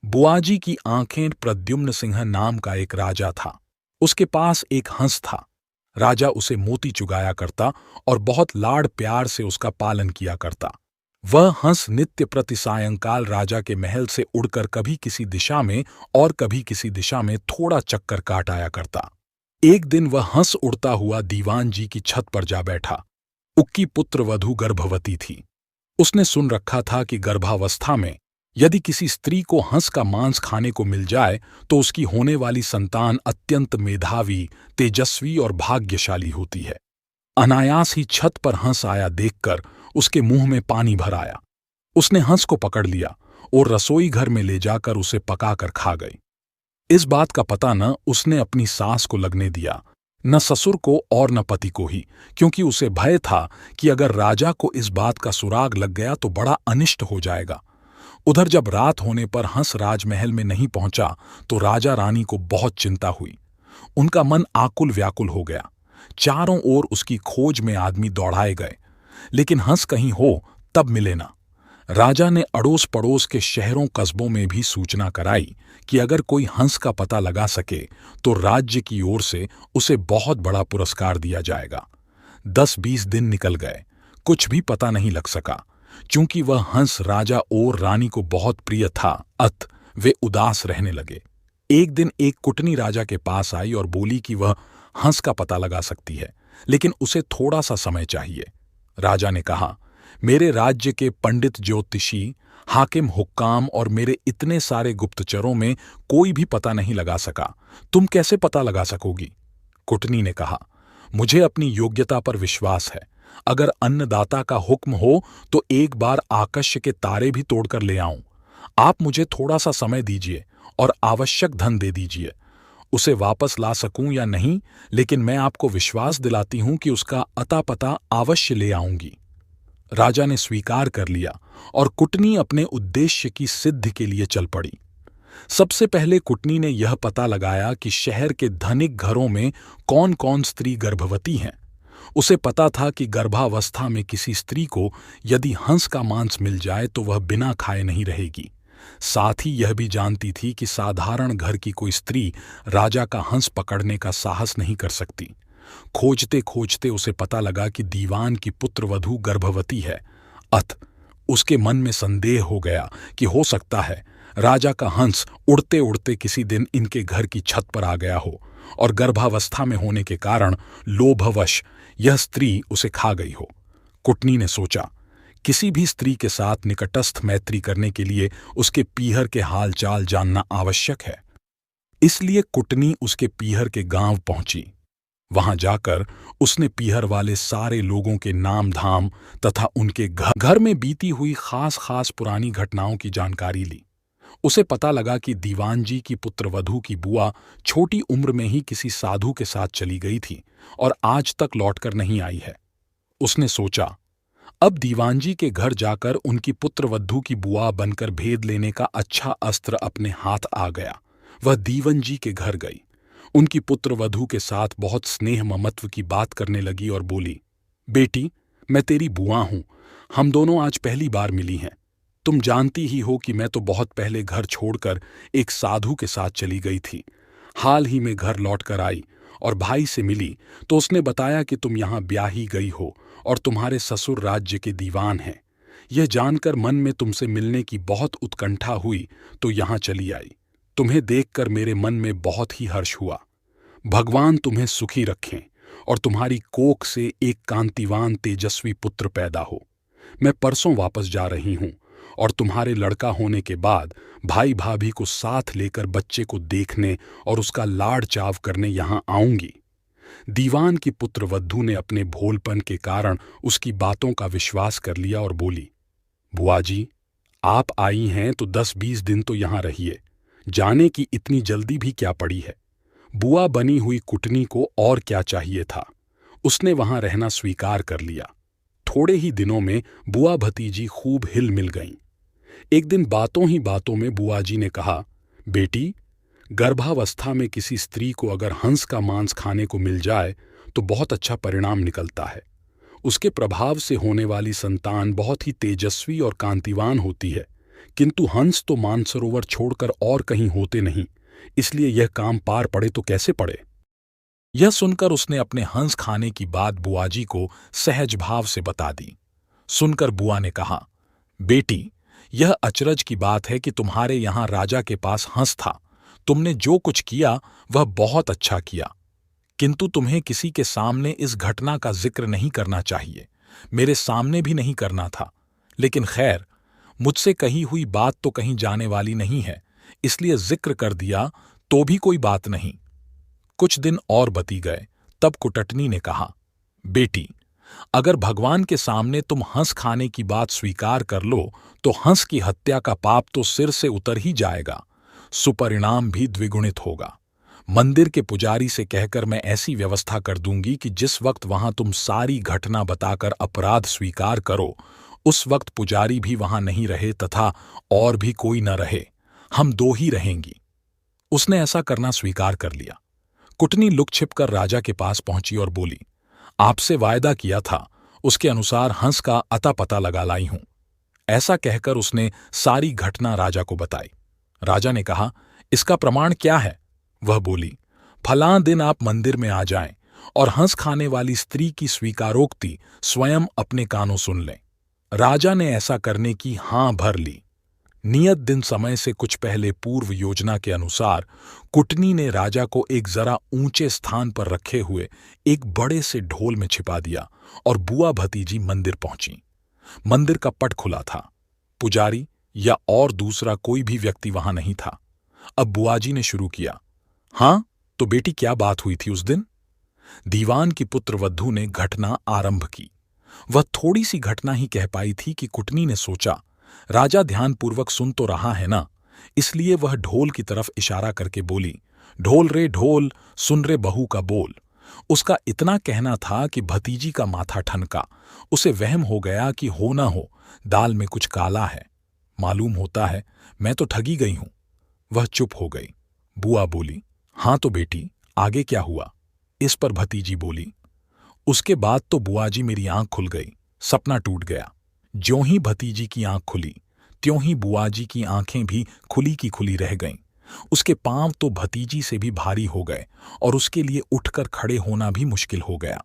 बुआजी की आंखें प्रद्युम्न सिंह नाम का एक राजा था। उसके पास एक हंस था। राजा उसे मोती चुगाया करता और बहुत लाड़ प्यार से उसका पालन किया करता। वह हंस नित्य प्रति सायंकाल राजा के महल से उड़कर कभी किसी दिशा में और कभी किसी दिशा में थोड़ा चक्कर काट आया करता। एक दिन वह हंस उड़ता हुआ दीवान जी की छत पर जा बैठा। उनकी पुत्रवधू गर्भवती थी। उसने सुन रखा था कि गर्भावस्था में यदि किसी स्त्री को हंस का मांस खाने को मिल जाए तो उसकी होने वाली संतान अत्यंत मेधावी, तेजस्वी और भाग्यशाली होती है। अनायास ही छत पर हंस आया देखकर उसके मुंह में पानी भर आया। उसने हंस को पकड़ लिया और रसोई घर में ले जाकर उसे पकाकर खा गई। इस बात का पता न उसने अपनी सास को लगने दिया, न ससुर को और न पति को ही, क्योंकि उसे भय था कि अगर राजा को इस बात का सुराग लग गया तो बड़ा अनिष्ट हो जाएगा। उधर जब रात होने पर हंस राजमहल में नहीं पहुंचा तो राजा रानी को बहुत चिंता हुई। उनका मन आकुल व्याकुल हो गया। चारों ओर उसकी खोज में आदमी दौड़ाए गए, लेकिन हंस कहीं हो तब मिले ना। राजा ने अड़ोस पड़ोस के शहरों कस्बों में भी सूचना कराई कि अगर कोई हंस का पता लगा सके तो राज्य की ओर से उसे बहुत बड़ा पुरस्कार दिया जाएगा। 10-20 दिन निकल गए, कुछ भी पता नहीं लग सका। चूंकि वह हंस राजा और रानी को बहुत प्रिय था, अत वे उदास रहने लगे। एक दिन एक कुटनी राजा के पास आई और बोली कि वह हंस का पता लगा सकती है, लेकिन उसे थोड़ा सा समय चाहिए। राजा ने कहा, मेरे राज्य के पंडित ज्योतिषी, हाकिम हुक्काम और मेरे इतने सारे गुप्तचरों में कोई भी पता नहीं लगा सका, तुम कैसे पता लगा सकोगी? कुटनी ने कहा, मुझे अपनी योग्यता पर विश्वास है। अगर अन्नदाता का हुक्म हो तो एक बार आकाश के तारे भी तोड़कर ले आऊं। आप मुझे थोड़ा सा समय दीजिए और आवश्यक धन दे दीजिए। उसे वापस ला सकूं या नहीं, लेकिन मैं आपको विश्वास दिलाती हूं कि उसका अता पता अवश्य ले आऊंगी। राजा ने स्वीकार कर लिया और कुटनी अपने उद्देश्य की सिद्धि के लिए चल पड़ी। सबसे पहले कुटनी ने यह पता लगाया कि शहर के धनिक घरों में कौन कौन स्त्री गर्भवती हैं। उसे पता था कि गर्भावस्था में किसी स्त्री को यदि हंस का मांस मिल जाए तो वह बिना खाए नहीं रहेगी। साथ ही यह भी जानती थी कि साधारण घर की कोई स्त्री राजा का हंस पकड़ने का साहस नहीं कर सकती। खोजते खोजते उसे पता लगा कि दीवान की पुत्रवधू गर्भवती है। अत उसके मन में संदेह हो गया कि हो सकता है राजा का हंस उड़ते उड़ते किसी दिन इनके घर की छत पर आ गया हो और गर्भावस्था में होने के कारण लोभवश यह स्त्री उसे खा गई हो। कुटनी ने सोचा, किसी भी स्त्री के साथ निकटस्थ मैत्री करने के लिए उसके पीहर के हालचाल जानना आवश्यक है। इसलिए कुटनी उसके पीहर के गांव पहुंची। वहां जाकर उसने पीहर वाले सारे लोगों के नाम धाम तथा उनके घर में बीती हुई खास खास पुरानी घटनाओं की जानकारी ली। उसे पता लगा कि दीवान जी की पुत्रवधू की बुआ छोटी उम्र में ही किसी साधु के साथ चली गई थी और आज तक लौटकर नहीं आई है। उसने सोचा, अब दीवान जी के घर जाकर उनकी पुत्रवधू की बुआ बनकर भेद लेने का अच्छा अस्त्र अपने हाथ आ गया। वह दीवन जी के घर गई। उनकी पुत्रवधू के साथ बहुत स्नेह ममत्व की बात करने लगी और बोली, बेटी, मैं तेरी बुआ हूं। हम दोनों आज पहली बार मिली हैं। तुम जानती ही हो कि मैं तो बहुत पहले घर छोड़कर एक साधु के साथ चली गई थी। हाल ही में घर लौटकर आई और भाई से मिली तो उसने बताया कि तुम यहाँ ब्याही गई हो और तुम्हारे ससुर राज्य के दीवान हैं। यह जानकर मन में तुमसे मिलने की बहुत उत्कंठा हुई तो यहाँ चली आई। तुम्हें देखकर मेरे मन में बहुत ही हर्ष हुआ। भगवान तुम्हें सुखी रखें और तुम्हारी कोख से एक कांतिवान तेजस्वी पुत्र पैदा हो। मैं परसों वापस जा रही हूँ और तुम्हारे लड़का होने के बाद भाई भाभी को साथ लेकर बच्चे को देखने और उसका लाड़ चाव करने यहाँ आऊंगी। दीवान की पुत्रवधू ने अपने भोलपन के कारण उसकी बातों का विश्वास कर लिया और बोली, बुआ जी, आप आई हैं तो 10-20 दिन तो यहाँ रहिए। जाने की इतनी जल्दी भी क्या पड़ी है? बुआ बनी हुई कुटनी को और क्या चाहिए था? उसने वहां रहना स्वीकार कर लिया। थोड़े ही दिनों में बुआ भतीजी खूब हिल मिल गईं। एक दिन बातों ही बातों में बुआ जी ने कहा, बेटी, गर्भावस्था में किसी स्त्री को अगर हंस का मांस खाने को मिल जाए तो बहुत अच्छा परिणाम निकलता है। उसके प्रभाव से होने वाली संतान बहुत ही तेजस्वी और कांतिवान होती है। किंतु हंस तो मानसरोवर छोड़कर और कहीं होते नहीं, इसलिए यह काम पार पड़े तो कैसे पड़े। यह सुनकर उसने अपने हंस खाने की बात बुआजी को सहज भाव से बता दी। सुनकर बुआ ने कहा, बेटी, यह अचरज की बात है कि तुम्हारे यहां राजा के पास हंस था। तुमने जो कुछ किया वह बहुत अच्छा किया, किंतु तुम्हें किसी के सामने इस घटना का जिक्र नहीं करना चाहिए। मेरे सामने भी नहीं करना था, लेकिन खैर, मुझसे कही हुई बात तो कहीं जाने वाली नहीं है, इसलिए जिक्र कर दिया तो भी कोई बात नहीं। कुछ दिन और बती गए, तब कुटटनी ने कहा, बेटी, अगर भगवान के सामने तुम हंस खाने की बात स्वीकार कर लो तो हंस की हत्या का पाप तो सिर से उतर ही जाएगा, सुपरिणाम भी द्विगुणित होगा। मंदिर के पुजारी से कहकर मैं ऐसी व्यवस्था कर दूंगी कि जिस वक्त वहां तुम सारी घटना बताकर अपराध स्वीकार करो, उस वक्त पुजारी भी वहां नहीं रहे तथा और भी कोई न रहे, हम दो ही रहेंगी। उसने ऐसा करना स्वीकार कर लिया। कुटनी लुक छिपकर राजा के पास पहुंची और बोली, आपसे वायदा किया था, उसके अनुसार हंस का अता पता लगा लाई हूं। ऐसा कहकर उसने सारी घटना राजा को बताई। राजा ने कहा, इसका प्रमाण क्या है? वह बोली, फलां दिन आप मंदिर में आ जाएं और हंस खाने वाली स्त्री की स्वीकारोक्ति स्वयं अपने कानों सुन लें। राजा ने ऐसा करने की हां भर ली। नियत दिन समय से कुछ पहले पूर्व योजना के अनुसार कुटनी ने राजा को एक जरा ऊंचे स्थान पर रखे हुए एक बड़े से ढोल में छिपा दिया और बुआ भतीजी मंदिर पहुंची। मंदिर का पट खुला था। पुजारी या और दूसरा कोई भी व्यक्ति वहां नहीं था। अब बुआजी ने शुरू किया, हां तो बेटी, क्या बात हुई थी उस दिन? दीवान की पुत्रवधू ने घटना आरंभ की। वह थोड़ी सी घटना ही कह पाई थी कि कुटनी ने सोचा, राजा ध्यानपूर्वक सुन तो रहा है ना, इसलिए वह ढोल की तरफ इशारा करके बोली, ढोल रे ढोल, सुन रे बहू का बोल। उसका इतना कहना था कि भतीजी का माथा ठनका। उसे वहम हो गया कि हो ना हो दाल में कुछ काला है। मालूम होता है मैं तो ठगी गई हूं। वह चुप हो गई। बुआ बोली, हां तो बेटी, आगे क्या हुआ? इस पर भतीजी बोली, उसके बाद तो बुआजी मेरी आंख खुल गई, सपना टूट गया। ज्यों ही भतीजी की आंख खुली, त्यों ही बुआजी की आंखें भी खुली की खुली रह गईं। उसके पांव तो भतीजी से भी भारी हो गए और उसके लिए उठकर खड़े होना भी मुश्किल हो गया।